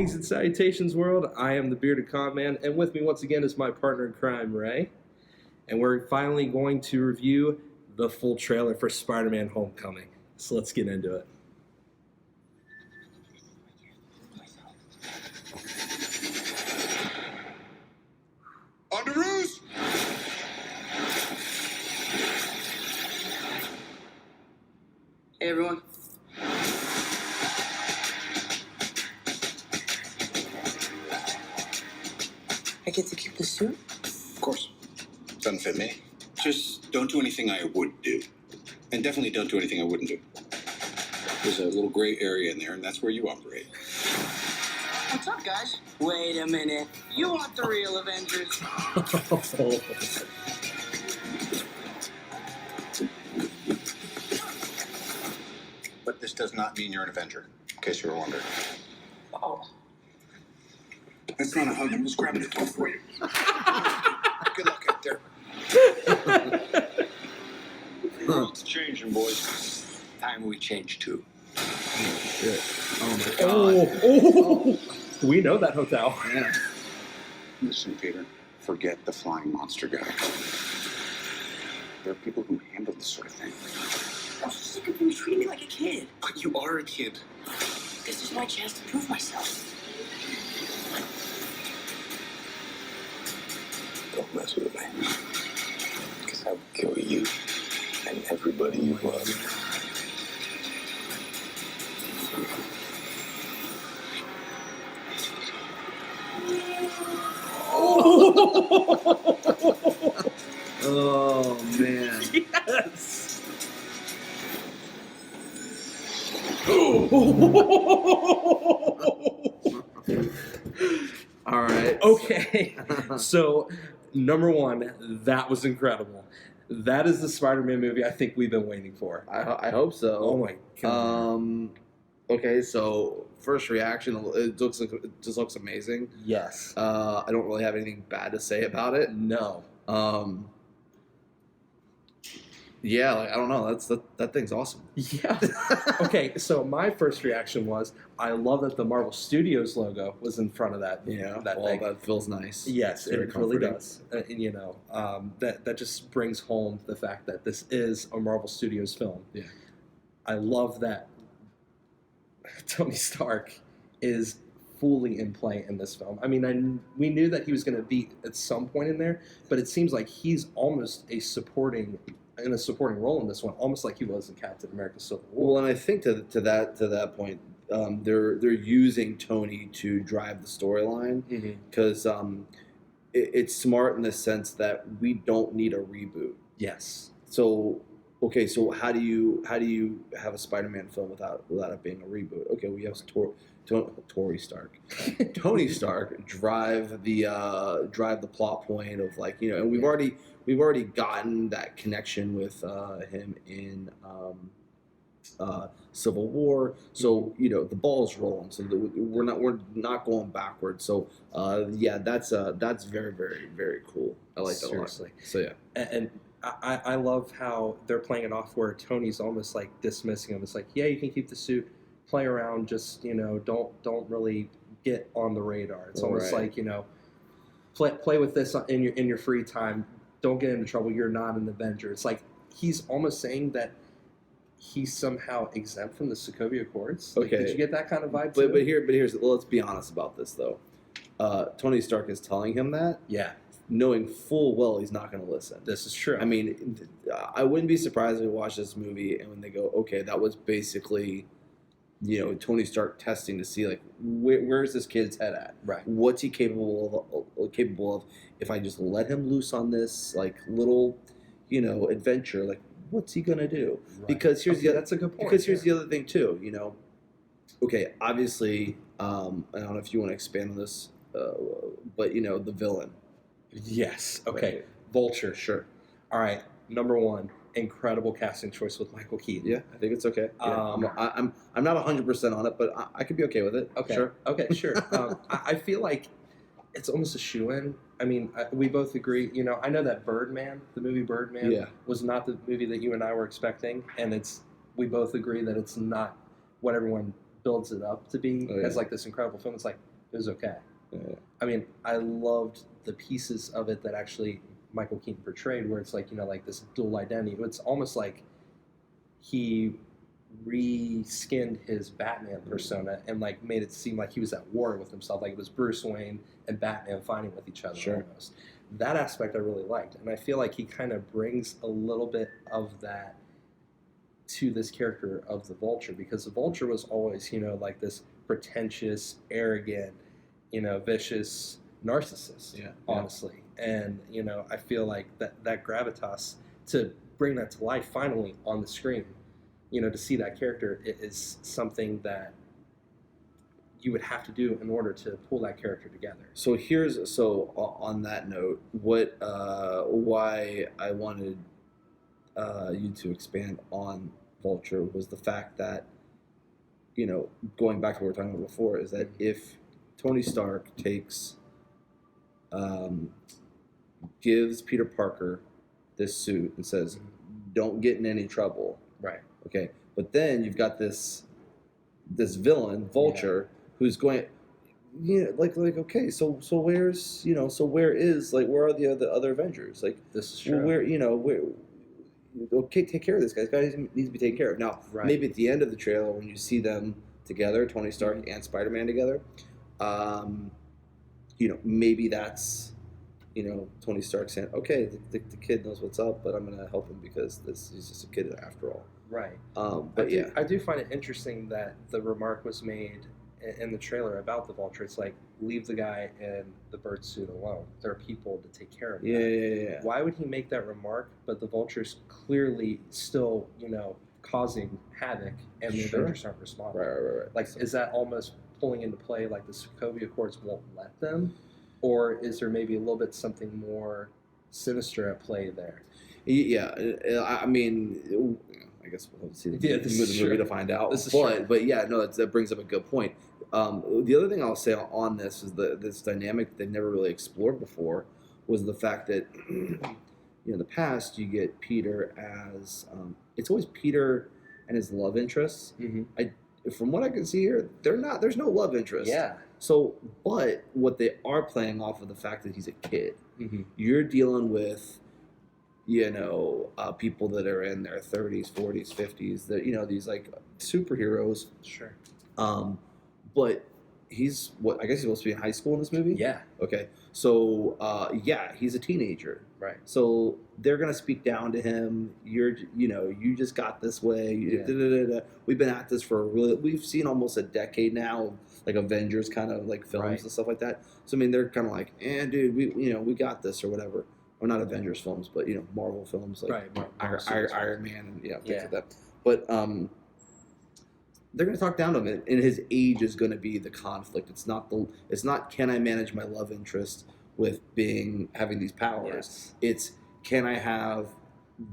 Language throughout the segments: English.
Greetings and salutations, world. I am the Bearded Con Man, and with me once again is my partner in crime, Ray. And we're finally going to review the full trailer for Spider-Man Homecoming. So let's get into it. On the roost! Hey everyone. I get to keep the suit? Of course. Doesn't fit me. Just don't do anything I would do. And definitely don't do anything I wouldn't do. There's a little gray area in there, and that's where you operate. What's up, guys? Wait a minute. You want the real Avengers? But this does not mean you're an Avenger, in case you were wondering. Oh. That's not a hug. I'm just grabbing a toe for you. Good luck out there. The world's changing, boys. Time we change, too. Shit. Oh my god. Oh. We know that hotel. Yeah. Listen, Peter. Forget the flying monster guy. There are people who handle this sort of thing. I was just looking for you to treat me like a kid. But you are a kid. This is my chance to prove myself. Don't mess with me. Because I will kill you and everybody you love. Oh man. Yes. All right. Okay. So, number one, that was incredible. That is the Spider-Man movie I think we've been waiting for. I hope so. Oh my god. Okay, so first reaction, it just looks amazing. Yes. I don't really have anything bad to say about it. No. Yeah, like I don't know. That thing's awesome. Yeah. Okay, so my first reaction was I love that the Marvel Studios logo was in front of that. That well, thing. that feels nice. Yes, Very it really comforting. does. That just brings home the fact that this is a Marvel Studios film. Yeah. I love that Tony Stark is fully in play in this film. I mean, we knew that he was going to be at some point in there, but it seems like he's almost in a supporting role in this one, almost like he was in Captain America: Civil War. Well, and I think to that point, they're using Tony to drive the storyline because it's smart in the sense that we don't need a reboot. Yes. So okay, so how do you have a Spider-Man film without it being a reboot? Okay, we have Tony Stark drive the plot point of and we've already gotten that connection with him in Civil War. So the ball's rolling. So we're not going backwards. So that's very, very, very cool. I like that Seriously. a lot. So yeah, And I love how they're playing it off where Tony's almost like dismissing him. It's like, yeah, you can keep the suit, play around, just don't really get on the radar. It's almost Right. like play with this in your free time. Don't get into trouble. You're not an Avenger. It's like he's almost saying that he's somehow exempt from the Sokovia Accords. Like, Okay. did you get that kind of vibe too? but here's let's be honest about this though. Tony Stark is telling him that, Yeah, knowing full well he's not going to listen. this is true. I mean, I wouldn't be surprised if we watch this movie and when they go, okay, that was basically, Tony Stark testing to see where's this kid's head at? Right. What's he capable of? If I just let him loose on this little, adventure, what's he gonna do? Right. Because here's that's a good point. Because here's the other thing too. Okay, obviously, I don't know if you want to expand on this, but the villain. Yes. Okay. Right. Vulture. Sure. All right. Number one, incredible casting choice with Michael Keaton. Yeah, I think it's okay. Yeah. I'm not 100% on it, but I could be okay with it. Okay. Sure. Okay. Sure. I feel like it's almost a shoe-in. I mean, we both agree. I know that Birdman, the movie Birdman, Yeah. was not the movie that you and I were expecting, and we both agree that it's not what everyone builds it up to be Oh, yeah. as this incredible film. It's like, It was okay. Yeah. I mean, I loved the pieces of it that actually Michael Keaton portrayed, where it's like, like this dual identity. It's almost like he re-skinned his Batman persona and like made it seem like he was at war with himself, like it was Bruce Wayne and Batman fighting with each other. Sure. Almost. That aspect I really liked, and I feel like he kind of brings a little bit of that to this character of the Vulture, because the Vulture was always, like this pretentious, arrogant, vicious narcissist, honestly. And, I feel like that gravitas to bring that to life finally on the screen, to see that character is something that you would have to do in order to pull that character together. So on that note, why I wanted you to expand on Vulture was the fact that, going back to what we were talking about before, is that if Tony Stark gives Peter Parker this suit and says, "Don't get in any trouble." Right. Okay. But then you've got this villain, Vulture, who's going, okay, so where's, where are the other Avengers? Like, this is true. Where, okay, take care of this guy. This guy needs to be taken care of. Now, maybe at the end of the trailer, when you see them together, Tony Stark and Spider-Man together, maybe that's, Tony Stark saying, okay, the kid knows what's up, but I'm going to help him because he's just a kid after all. Right. But I do find it interesting that the remark was made in the trailer about the Vulture. It's like, leave the guy in the bird suit alone. There are people to take care of him. Yeah. Why would he make that remark? But the Vulture's clearly still, causing havoc, and the Avengers aren't responding. Right. Like, is that almost pulling into play, like the Sokovia Accords won't let them? Or is there maybe a little bit something more sinister at play there? Yeah, I mean, I guess we'll have to see the movie to find out. But yeah, no, that brings up a good point. The other thing I'll say on this is this dynamic they've never really explored before was the fact that in the past you get Peter as it's always Peter and his love interests. From what I can see here, there's no love interest. Yeah. So, but what they are playing off of the fact that he's a kid. You're dealing with, people that are in their 30s, 40s, 50s, that, these like superheroes. Sure. But he's I guess he's supposed to be in high school in this movie? Yeah. Okay. So, he's a teenager. Right. So they're going to speak down to him. You just got this way. Yeah. We've been at this we've seen almost a decade now of like Avengers kind of like films and stuff like that. So, I mean, they're kind of like, dude, we got this or whatever. Well, not Avengers films, but, Marvel films like Iron Man and things like that. But, they're going to talk down to him, and his age is going to be the conflict. It's not can I manage my love interest with having these powers. It's can I have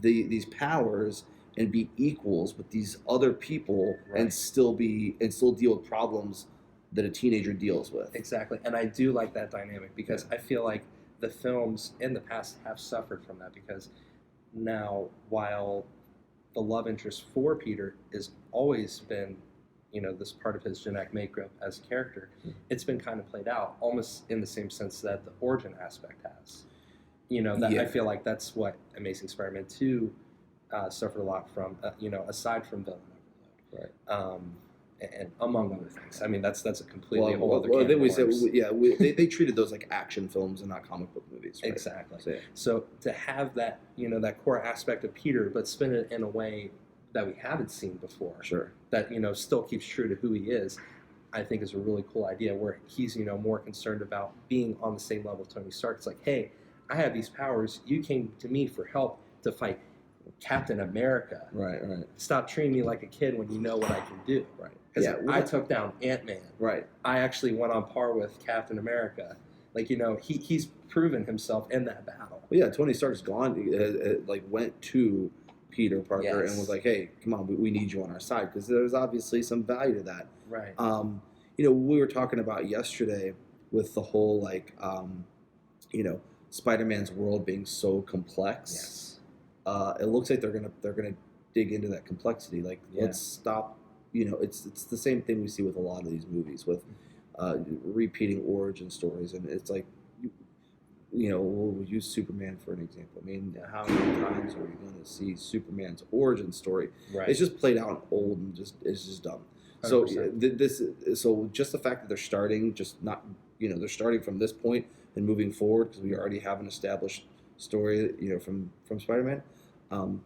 these powers and be equals with these other people and still deal with problems that a teenager deals with. Exactly, and I do like that dynamic because I feel like the films in the past have suffered from that, because now while the love interest for Peter has always been this part of his genetic makeup as a character, it's been kind of played out almost in the same sense that the origin aspect has. I feel like that's what Amazing Spider-Man 2 suffered a lot from, aside from villain overload. Right. And among other things. I mean, that's a completely whole other can of worms. They treated those like action films and not comic book movies. Right? Exactly. So to have that, that core aspect of Peter, but spin it in a way that we haven't seen before. Sure. That, still keeps true to who he is, I think is a really cool idea, where he's, more concerned about being on the same level of Tony Stark. It's like, hey, I have these powers. You came to me for help to fight Captain America. Right. Stop treating me like a kid when you know what I can do. Right. Because I took down Ant-Man. Right. I actually went on par with Captain America. Like, he's proven himself in that battle. Well, yeah, Tony Stark's gone, went to Peter Parker and was like, hey, come on, we need you on our side, because there's obviously some value to that. Right. We were talking about yesterday with the whole Spider-Man's world being so complex. Yes. It looks like they're gonna dig into that complexity. Let's stop. It's the same thing we see with a lot of these movies with repeating origin stories, and it's like, we'll use Superman for an example. I mean, how many times are we going to see Superman's origin story? Right. It's just played out old and it's just dumb. So 100%. so just the fact that they're starting, just not, they're starting from this point and moving forward because we already have an established story, from Spider-Man, and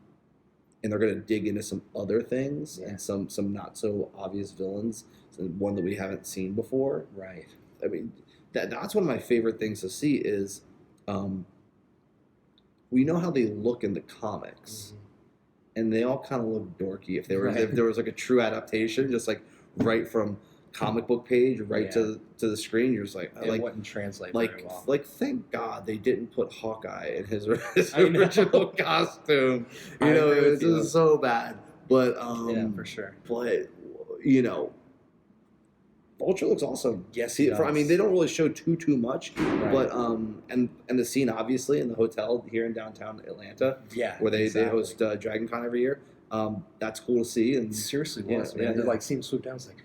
they're going to dig into some other things and some not so obvious villains, one that we haven't seen before. Right. I mean, that's one of my favorite things to see is, we know how they look in the comics, and they all kind of look dorky. If there was like a true adaptation, just like right from comic book page to the screen, you're just like, it wouldn't translate very well. Like, thank God they didn't put Hawkeye in his original costume. It was just so bad. But yeah, for sure. But Vulture looks awesome. Yes, they don't really show too much, right. But and the scene obviously in the hotel here in downtown Atlanta, where they host Dragon Con every year. That's cool to see. And it seriously was, man. Yeah. They see him swoop down. It's like,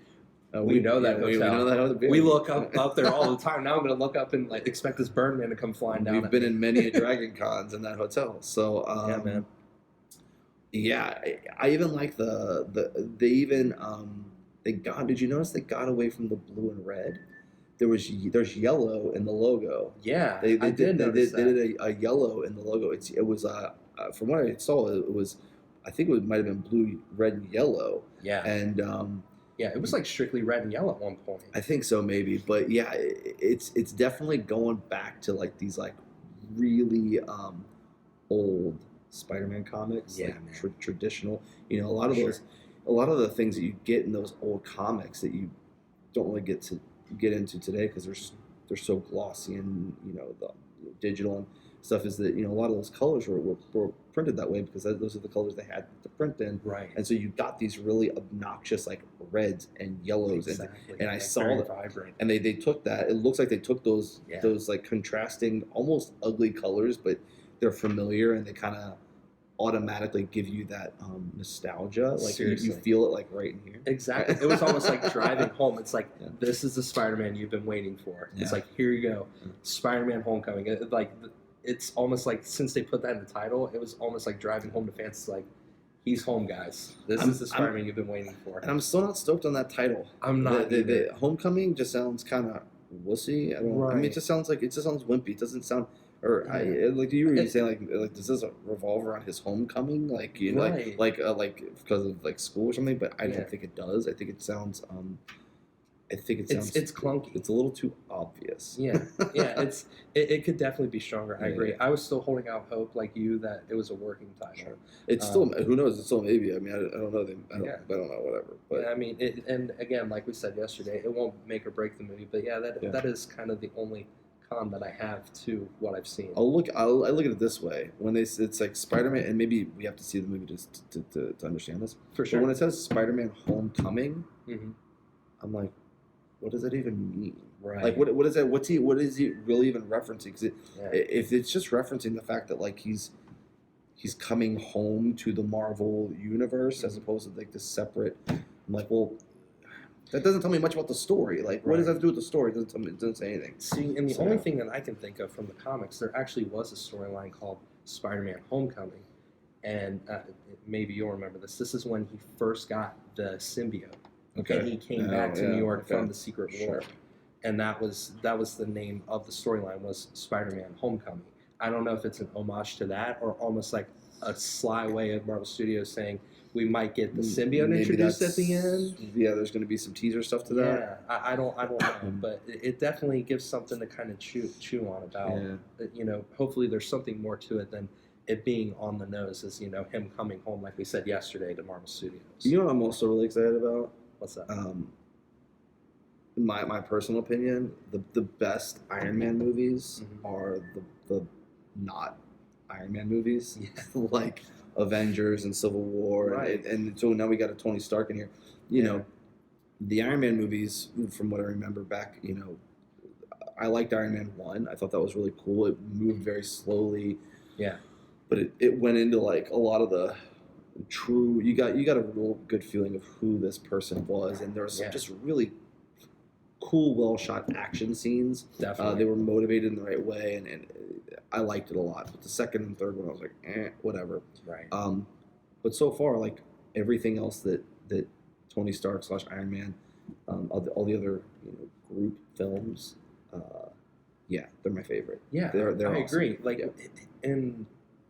we know that hotel. We know that hotel. We look up there all the time. Now I'm going to look up and expect this Birdman to come flying down. We've been in many a Dragon Cons in that hotel. So yeah, man. Yeah, I even like they even did you notice they got away from the blue and red? There's yellow in the logo. Yeah, they did notice they did a yellow in the logo. It was from what I saw, it was, I think it might have been blue, red, and yellow. Yeah. And yeah, it was like strictly red and yellow at one point. I think so, maybe. But yeah, it's definitely going back to like these like really old Spider-Man comics, yeah, like traditional. A lot of the things that you get in those old comics that you don't really get into today because they're so glossy, and the digital and stuff is that a lot of those colors were printed that way because those are the colors they had to print in, right? And so you got these really obnoxious like reds and yellows, exactly. and I saw that, vibrant. And they took that. It looks like they took those like contrasting, almost ugly colors, but they're familiar and they kind of automatically give you that nostalgia. Like you feel it like right in here. Exactly. It was almost like driving home. It's like, this is the Spider-Man you've been waiting for. It's like, here you go, Spider-Man Homecoming. It's almost like, since they put that in the title, it was almost like driving home to fans. It's like, he's home, guys. This is the Spider-Man you've been waiting for. And I'm still not stoked on that title. I'm not. The Homecoming just sounds kind of wussy. I mean, it just sounds wimpy. It doesn't sound. Or like you were saying, like does this revolve around his homecoming, like like because of like school or something? But I don't think it does. I think it sounds it's clunky. It's a little too obvious. Yeah. It could definitely be stronger. I agree. I was still holding out hope, like you, that it was a working title. Sure. It's still, who knows? It's still maybe. I mean, I don't know. I don't know. Whatever. But I mean, and again, like we said yesterday, it won't make or break the movie. But that is kind of the only con that I have to what I've seen. I look at it this way: when it's like Spider-Man, and maybe we have to see the movie to understand this. For sure. But when it says Spider-Man Homecoming, I'm like, what does that even mean? Right. Like, what is that? What is he really even referencing? Because if it's just referencing the fact that like he's coming home to the Marvel universe as opposed to like this separate, I'm like, well, that doesn't tell me much about the story. Like, what does that have to do with the story? It doesn't say anything. See, and the only thing that I can think of from the comics, there actually was a storyline called Spider-Man Homecoming. And maybe you'll remember this. This is when he first got the symbiote. Okay. And he came back to New York from the Secret War. And that was the name of the storyline, was Spider-Man Homecoming. I don't know if it's an homage to that or almost like a sly way of Marvel Studios saying, we might get the symbiote introduced at the end. Yeah, there's going to be some teaser stuff to that. Yeah, I don't know, but it definitely gives something to kind of chew on about. Hopefully there's something more to it than it being on the nose as, him coming home, like we said yesterday, to Marvel Studios. You know what I'm also really excited about? What's that? In my personal opinion, the best Iron Man movies are the not Iron Man movies, like Avengers and Civil War, and so now we got a Tony Stark in here. The Iron Man movies, from what I remember back, I liked Iron Man 1. I thought that was really cool. It moved very slowly. Yeah. But it went into like a lot of the true, you got a real good feeling of who this person was, and there was some just really cool, well shot action scenes. Definitely. They were motivated in the right way, and I liked it a lot. But the second and third one, I was like, whatever. Right. But so far, like everything else that Tony Stark / Iron Man, all the other group films, yeah, they're my favorite. Yeah, they're I awesome. agree. Like, and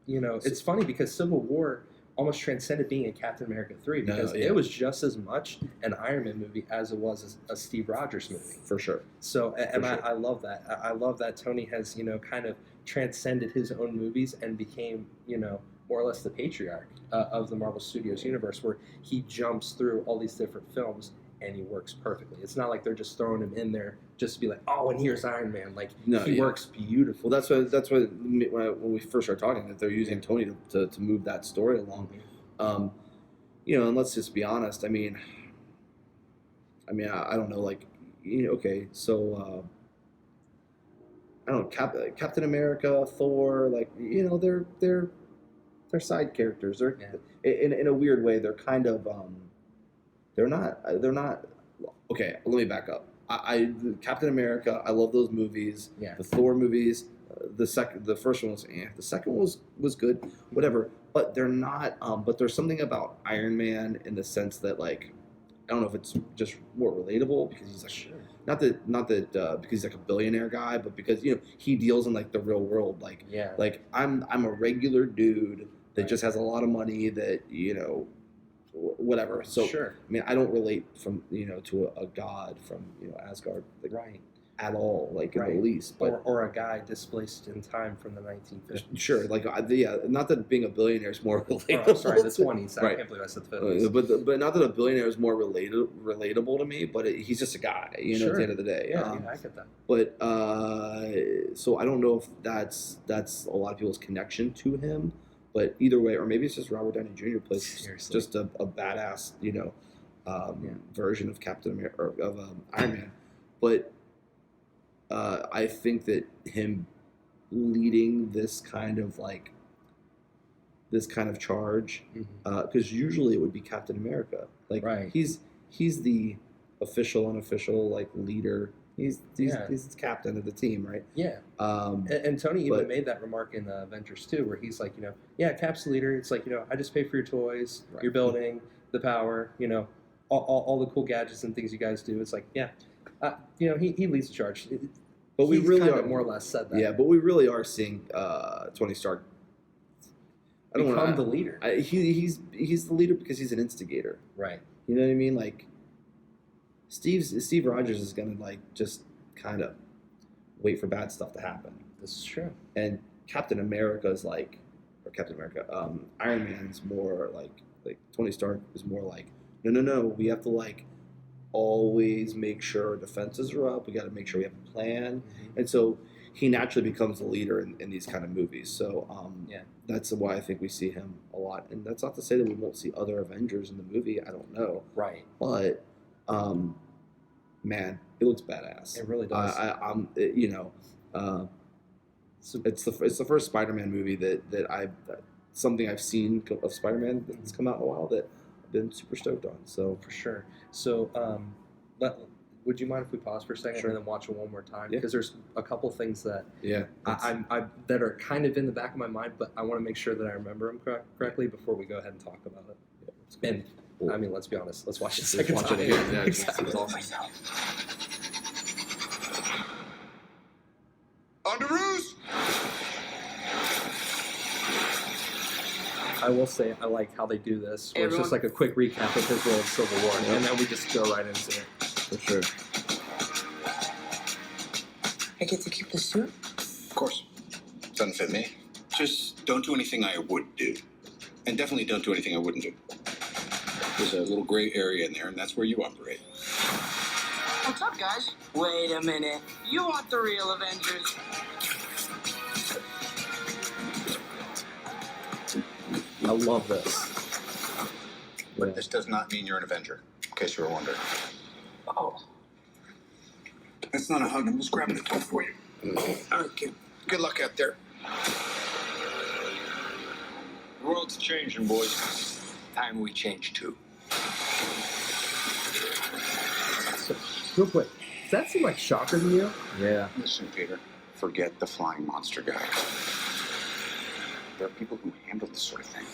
it's funny because Civil War almost transcended being a Captain America 3 because it was just as much an Iron Man movie as it was a Steve Rogers movie. For sure. So, and I love that. I love that Tony has, kind of transcended his own movies and became, more or less the patriarch of the Marvel Studios universe, where he jumps through all these different films and he works perfectly. It's not like they're just throwing him in there just to be like, oh, and here's Iron Man. Like, he works beautiful. Well, that's what when we first started talking, that they're using Tony to move that story along. And let's just be honest. I mean, I don't know. Like, okay, so I don't know. Captain America, Thor, like they're side characters. They're in a weird way. They're kind of they're not. Okay, let me back up. Captain America. I love those movies. Yeah. The Thor movies. The first one was the second one was good. Whatever. But they're not. But there's something about Iron Man in the sense that, like, I don't know if it's just more relatable because he's like not that because he's like a billionaire guy, but because he deals in like the real world. Like I'm a regular dude that just has a lot of money that whatever. So I mean, I don't relate from to a god from Asgard at all, like in the least. But or a guy displaced in time from the 1950s. Sure, like not that being a billionaire is more relatable. Oh, sorry, the 20s. I Right. can't believe I said the 50s. But not that a billionaire is more relatable to me. But he's just a guy, at the end of the day. Yeah, I get that. But so I don't know if that's a lot of people's connection to him. But either way, or maybe it's just Robert Downey Jr. plays just a badass, version of Captain America or of Iron Man. But I think that him leading this kind of charge, because usually it would be Captain America. Like he's the official, unofficial leader. He's the captain of the team, right? Yeah. And Tony even made that remark in Avengers 2, where he's like, Cap's the leader. It's like, I just pay for your toys, your building, the power, all the cool gadgets and things you guys do. It's like, he leads the charge. But we really are more or less said that. Yeah, but we really are seeing Tony Stark become the leader. He's the leader because he's an instigator, right? You know what I mean? Like Steve Rogers is gonna just kind of wait for bad stuff to happen. This is true. And Captain America is Iron Man's more like Tony Stark is more like no, we have to always make sure our defenses are up. We got to make sure we have a plan. And so he naturally becomes the leader in these kind of movies. So that's why I think we see him a lot. And that's not to say that we won't see other Avengers in the movie. I don't know. Right. But man, it looks badass. It really does. It's the first Spider-Man movie that something I've seen of Spider-Man that's come out in a while that I've been super stoked on. So for sure. So would you mind if we pause for a second and then watch it one more time? Because there's a couple things that I that are kind of in the back of my mind, but I want to make sure that I remember them correctly before we go ahead and talk about it. And I mean, let's be honest. Let's watch it a second time. Watch it again. Yeah, exactly. Underoos! I will say I like how they do this, where it's just like a quick recap of his role in Civil War, and then we just go right into it. For sure. I get to keep the suit? Of course. Doesn't fit me. Just don't do anything I would do. And definitely don't do anything I wouldn't do. There's a little gray area in there, and that's where you operate. What's up, guys? Wait a minute. You want the real Avengers? I love this. But this does not mean you're an Avenger, in case you were wondering. Oh. That's not a hug. I'm just grabbing the toe for you. All right, kid. Good luck out there. The world's changing, boys. Time we change too. So, real quick, Does that seem like Shocker to you? Yeah. Listen, Peter, forget the flying monster guy. There are people who handle this sort of thing.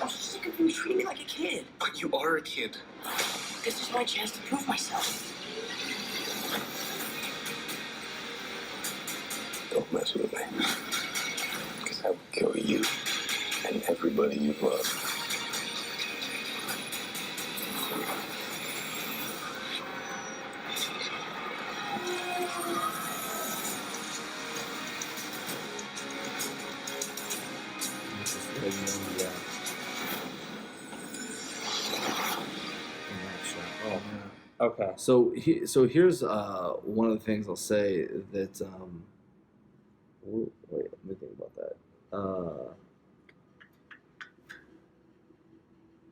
I'm sick of you treating me like a kid. But you are a kid. This is my chance to prove myself. Don't mess with me. Because I will kill you and everybody you love. Okay. So here's one of the things I'll say that wait, let me think about that.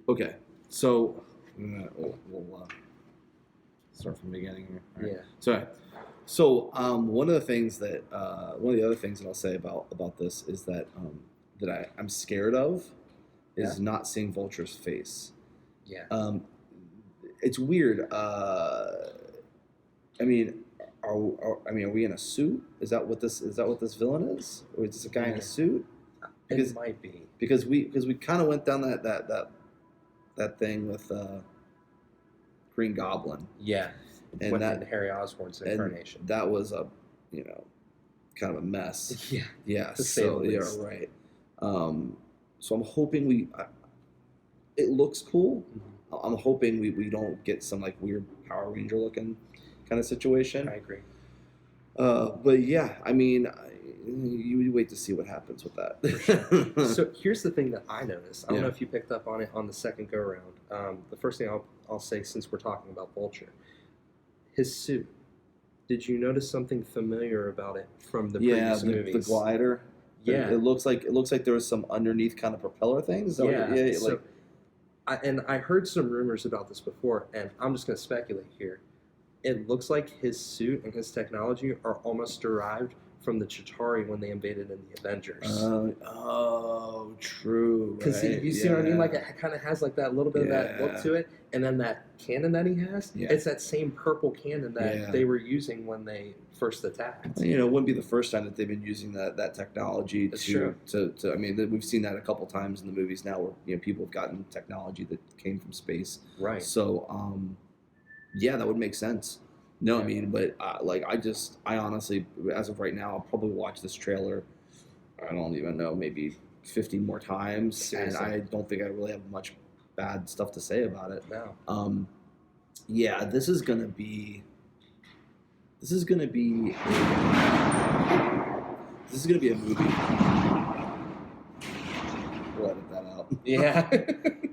Okay, so we'll start from the beginning here. All right. Yeah. So one of the things that one of the other things that I'll say about this is that I'm scared of is not seeing Vulture's face. Yeah. It's weird. I mean, are we in a suit? Is that what this villain is? Or is this a guy in a suit? Because it might be. Because we kind of went down that thing with Green Goblin. Yeah. And with that Harry Osborn's incarnation. That was a kind of a mess. Yeah. Yeah. To say the least. Yeah, right. So I'm hoping it looks cool. Mm-hmm. I'm hoping we don't get some like weird Power Ranger looking kind of situation. I agree. But yeah, I mean, you wait to see what happens with that. For sure. So here's the thing that I noticed. I don't Yeah. know if you picked up on it on the second go around. The first thing I'll say, since we're talking about Vulture, his suit. Did you notice something familiar about it from the previous movies? The glider. Yeah, it looks like there was some underneath kind of propeller things. Yeah. So, I heard some rumors about this before, and I'm just going to speculate here. It looks like his suit and his technology are almost derived from the Chitauri when they invaded in the Avengers. Oh, true. Because right? you see what I mean? Like, it kind of has like that little bit of that look to it, and then that cannon that he has, it's that same purple cannon that they were using when they first attacked. It wouldn't be the first time that they've been using that technology to I mean, we've seen that a couple times in the movies now, where people have gotten technology that came from space. Right. So, that would make sense. No, I mean, but I honestly, as of right now, I'll probably watch this trailer. I don't even know, maybe 50 more times, Seriously. and I don't think I really have much bad stuff to say about it. No. This is gonna be a movie. We'll edit that out. Yeah.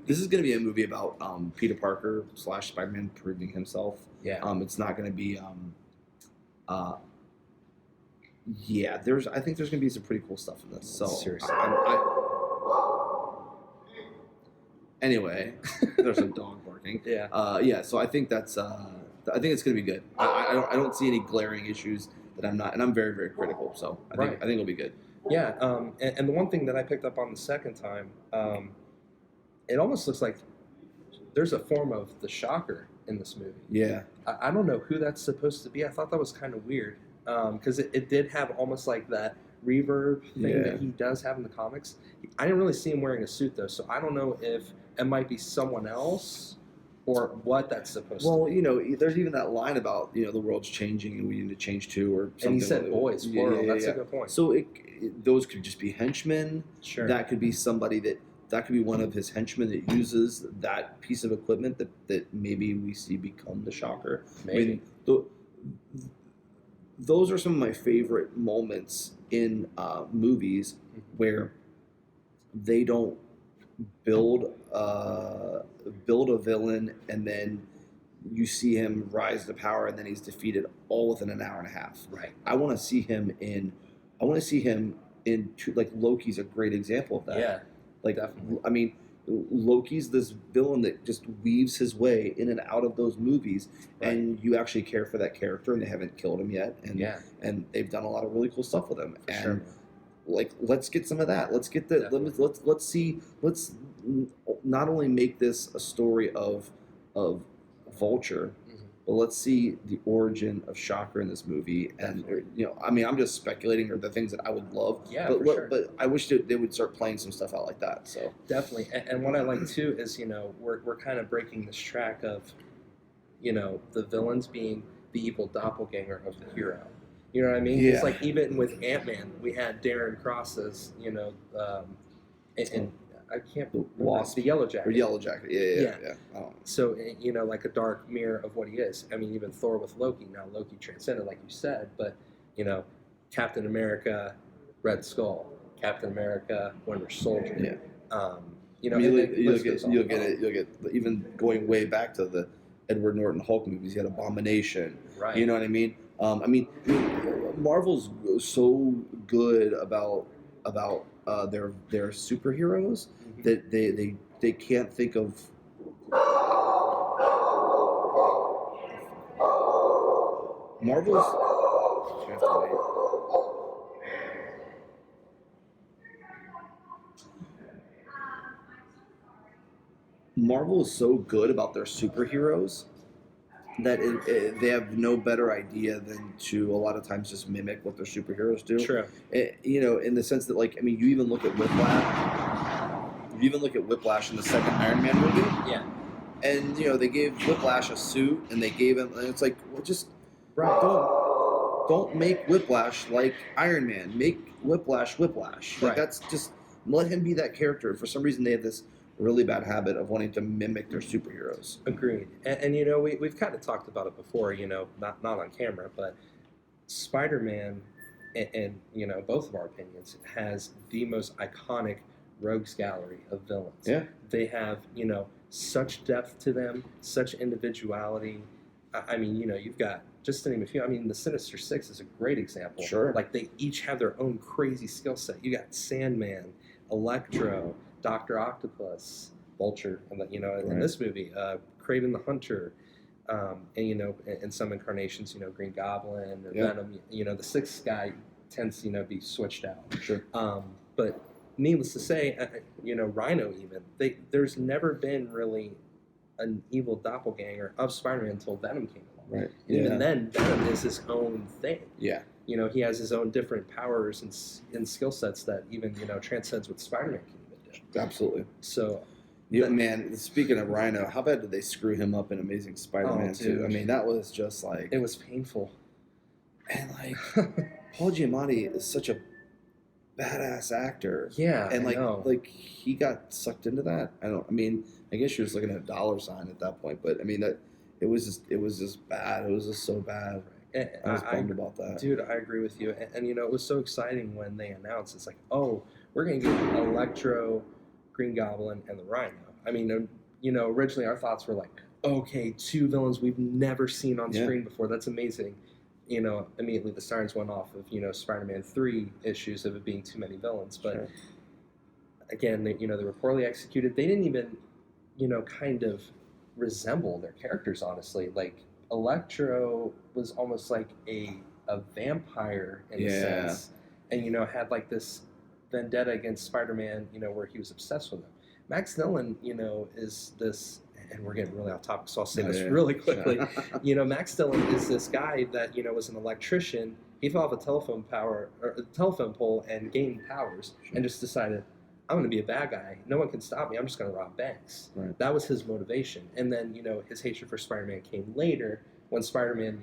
This is going to be a movie about Peter Parker / Spider-Man proving himself. Yeah. It's not going to be. I think there's going to be some pretty cool stuff in this. So Seriously. Anyway, there's a dog barking. Yeah. So I think that's. I think it's going to be good. I don't see any glaring issues that I'm not, and I'm very, very critical. So I think it'll be good. Yeah. And the one thing that I picked up on the second time, it almost looks like there's a form of the Shocker in this movie. Yeah. I don't know who that's supposed to be. I thought that was kind of weird because it did have almost like that reverb thing that he does have in the comics. I didn't really see him wearing a suit though, so I don't know if it might be someone else or what that's supposed to be. Well, there's even that line about the world's changing and we need to change too, or something. And he said boys, plural. That's a good point. So those could just be henchmen. Sure. That could be somebody that could be one of his henchmen that uses that piece of equipment that maybe we see become the Shocker. Maybe. I mean, those are some of my favorite moments in movies where they don't build a villain and then you see him rise to power and then he's defeated all within an hour and a half. Right. I want to see him in like Loki's a great example of that. Yeah. Like, definitely. I mean, Loki's this villain that just weaves his way in and out of those movies, and you actually care for that character, and they haven't killed him yet, and they've done a lot of really cool stuff with him. For and sure. Like, let's get some of that. Let's get the let's not only make this a story of Vulture, but let's see the origin of Shocker in this movie. And I mean, I'm just speculating, or the things that I would love. Yeah, but for sure. but I wish they would start playing some stuff out like that. So Definitely. And what I like too is, we're kind of breaking this track of, the villains being the evil doppelganger of the hero. You know what I mean? Yeah. It's like even with Ant-Man, we had Darren Cross as, and I can't remember, Wasp. the Yellow Jacket. or Yellow Jacket, yeah. I don't know. So, like a dark mirror of what he is. I mean, even Thor with Loki. Now, Loki transcended, like you said, but, Captain America, Red Skull, Captain America, Winter Soldier. Yeah. You you'll get even going way back to the Edward Norton Hulk movies. You had Abomination. Right. You know what I mean? Marvel's so good about their superheroes that they can't think of. Marvel's. You have to wait. Marvel is so good about their superheroes that they have no better idea than to a lot of times just mimic what their superheroes do. True. In the sense that, you even look at Whiplash. You even look at Whiplash in the second Iron Man movie. Yeah. And they gave Whiplash a suit, and they gave him. And it's like, well, just Right. don't make Whiplash like Iron Man. Make Whiplash. Right. That's just let him be that character. For some reason, they have this really bad habit of wanting to mimic their superheroes. Agreed. And we've kind of talked about it before, not on camera, but Spider-Man, and both of our opinions, has the most iconic rogues gallery of villains. Yeah. They have, such depth to them, such individuality. I mean, you've got, just to name a few, the Sinister Six is a great example. Sure. Like, they each have their own crazy skill set. You got Sandman, Electro, Dr. Octopus, Vulture, and in this movie, Kraven the Hunter, and in some incarnations, Green Goblin or Venom. The sixth guy tends to be switched out. Sure. But needless to say, Rhino even there's never been really an evil doppelganger of Spider-Man until Venom came along. Right. And even then, Venom is his own thing. Yeah. He has his own different powers and skill sets that even transcends what Spider-Man can. Absolutely. So, man, speaking of Rhino, how bad did they screw him up in Amazing Spider-Man 2? That was just like... It was painful. And, Paul Giamatti is such a badass actor. Yeah, and, I know. He got sucked into that. I guess you're just looking at a dollar sign at that point, but, that it was just bad. It was just so bad. And I was bummed about that. Dude, I agree with you. And it was so exciting when they announced, it's like, oh, we're going to get Electro, Green Goblin, and the Rhino. Originally our thoughts were like, okay, two villains we've never seen on screen before. That's amazing. Immediately the sirens went off of, Spider-Man 3 issues of it being too many villains. But again, they were poorly executed. They didn't even, kind of resemble their characters, honestly. Electro was almost like a vampire in a sense. And, had this vendetta against Spider-Man, where he was obsessed with him. Max Dillon, is this, and we're getting really off topic, so I'll say this really quickly. Max Dillon is this guy that, was an electrician. He fell off a telephone pole and gained powers and just decided, I'm going to be a bad guy. No one can stop me. I'm just going to rob banks. Right. That was his motivation. And then, his hatred for Spider-Man came later when Spider-Man,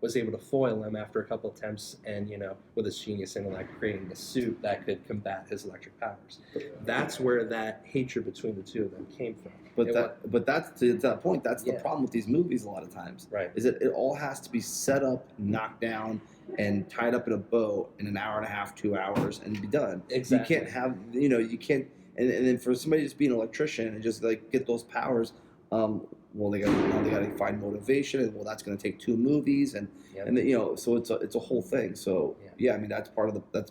was able to foil him after a couple attempts and, with his genius intellect, creating a suit that could combat his electric powers. That's where that hatred between the two of them came from. But that's to that point. That's the problem with these movies a lot of times. Right. Is that it all has to be set up, knocked down, and tied up in a bow in an hour and a half, 2 hours, and be done. Exactly. You can't have, you can't, and then for somebody just being an electrician and just get those powers, they got to find motivation, and that's going to take 2 movies, and so it's a whole thing. So that's part of the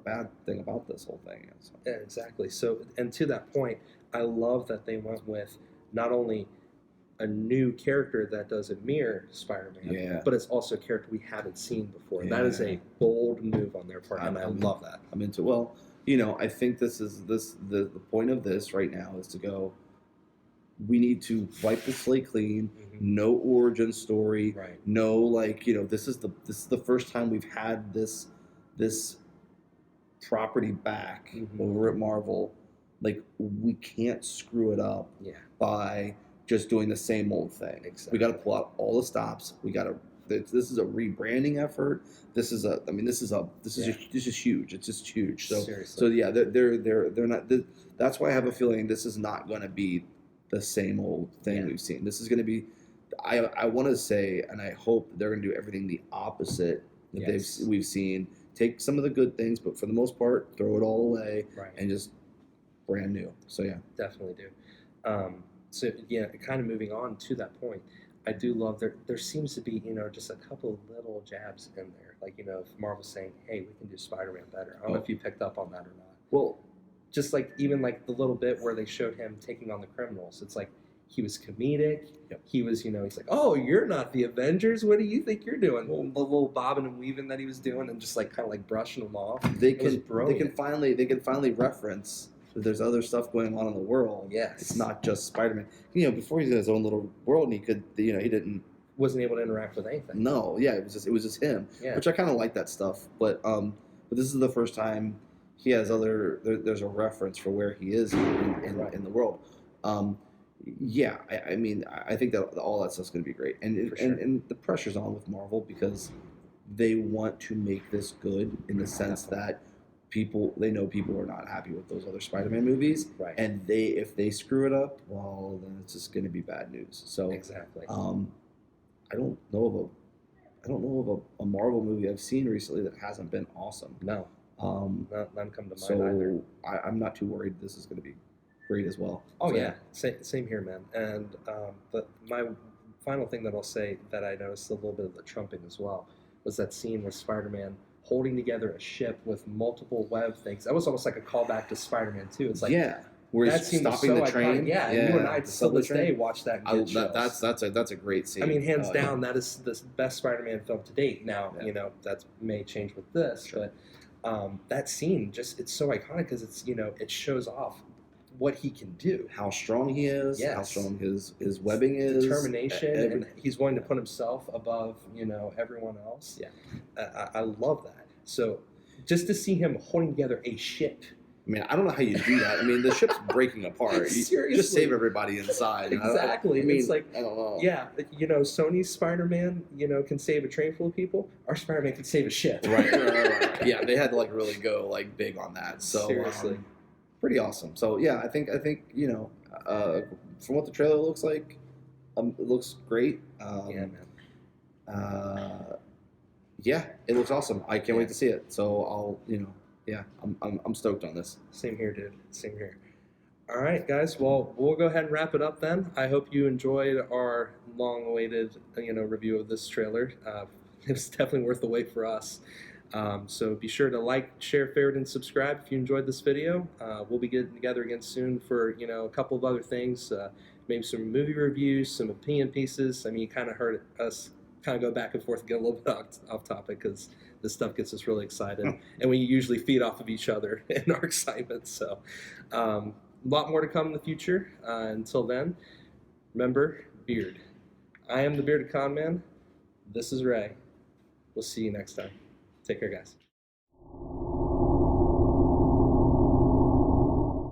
bad thing about this whole thing. So. Yeah, exactly. So, and to that point, I love that they went with not only a new character that doesn't mirror Spider-Man, but it's also a character we haven't seen before. That is a bold move on their part, and I love that. I'm into I think this is the point of this right now is to go, we need to wipe the slate clean. No origin story. Right. No, like, this is the first time we've had this property back over at Marvel. Like, we can't screw it up by just doing the same old thing. Exactly. We got to pull out all the stops. We got to. This is a rebranding effort. This is huge. It's just huge. So Seriously. so yeah, they're not. That's why I have a feeling this is not going to be the same old thing we've seen. This is going to be. I want to say, and I hope they're going to do everything the opposite that we've seen. Take some of the good things, but for the most part, throw it all away and just brand new. So yeah, definitely do. So yeah, kind of moving on to that point, I do love there seems to be just a couple of little jabs in there, like if Marvel's saying, hey, we can do Spider-Man better. I don't know if you picked up on that or not. Well, just like even like the little bit where they showed him taking on the criminals, it's like he was comedic. He was, he's like, oh, you're not the Avengers. What do you think you're doing? The little bobbing and weaving that he was doing, and just like kind of like brushing them off. They can finally reference that there's other stuff going on in the world. Yes, it's not just Spider-Man. Before he's in his own little world, and he could, he wasn't able to interact with anything. No, yeah, it was just him. Yeah. Which I kind of like that stuff. But this is the first time he has there's a reference for where he is in the world. Yeah, I think that all that stuff's going to be great, and the pressure's on with Marvel because they want to make this good in the sense that they know people are not happy with those other Spider-Man movies, and if they screw it up, well, then it's just going to be bad news. So exactly. I don't know of a Marvel movie I've seen recently that hasn't been awesome. No, none come to mind either. I'm not too worried this is going to be great as well. Oh, so, yeah. Same here, man. And my final thing that I'll say that I noticed a little bit of the trumping as well was that scene with Spider-Man holding together a ship with multiple web things. That was almost like a callback to Spider-Man 2. It's like, where he's stopping the train. Iconic. Yeah, and you and I still this day watch that. And that's a great scene. I mean, hands down, that is the best Spider-Man film to date. Now, that may change with this, but that scene it's so iconic because it's it shows off what he can do, how strong he is, how strong his webbing is, determination, and he's willing to put himself above everyone else. I love that. So just to see him holding together a ship. I mean, I don't know how you do that. I mean, the ship's breaking apart. Seriously, just save everybody inside. Exactly. It's like, I don't know. Yeah, Sony's Spider-Man, can save a train full of people. Our Spider-Man can save a ship. Right. Yeah, they had to really go big on that. So seriously. Pretty awesome. So yeah, I think from what the trailer looks like, it looks great. Yeah, man. Yeah, it looks awesome. I can't wait to see it. So I'll I'm stoked on this. Same here, dude. Same here. All right, guys. Well, we'll go ahead and wrap it up then. I hope you enjoyed our long-awaited review of this trailer. It was definitely worth the wait for us. So be sure to like, share, favorite, and subscribe if you enjoyed this video. We'll be getting together again soon for a couple of other things, maybe some movie reviews, some opinion pieces. I mean, you kind of heard us kind of go back and forth and get a little bit off topic because this stuff gets us really excited, and we usually feed off of each other in our excitement. So a lot more to come in the future. Until then, remember, beard. I am the Bearded Con Man. This is Ray. We'll see you next time. Take care, guys.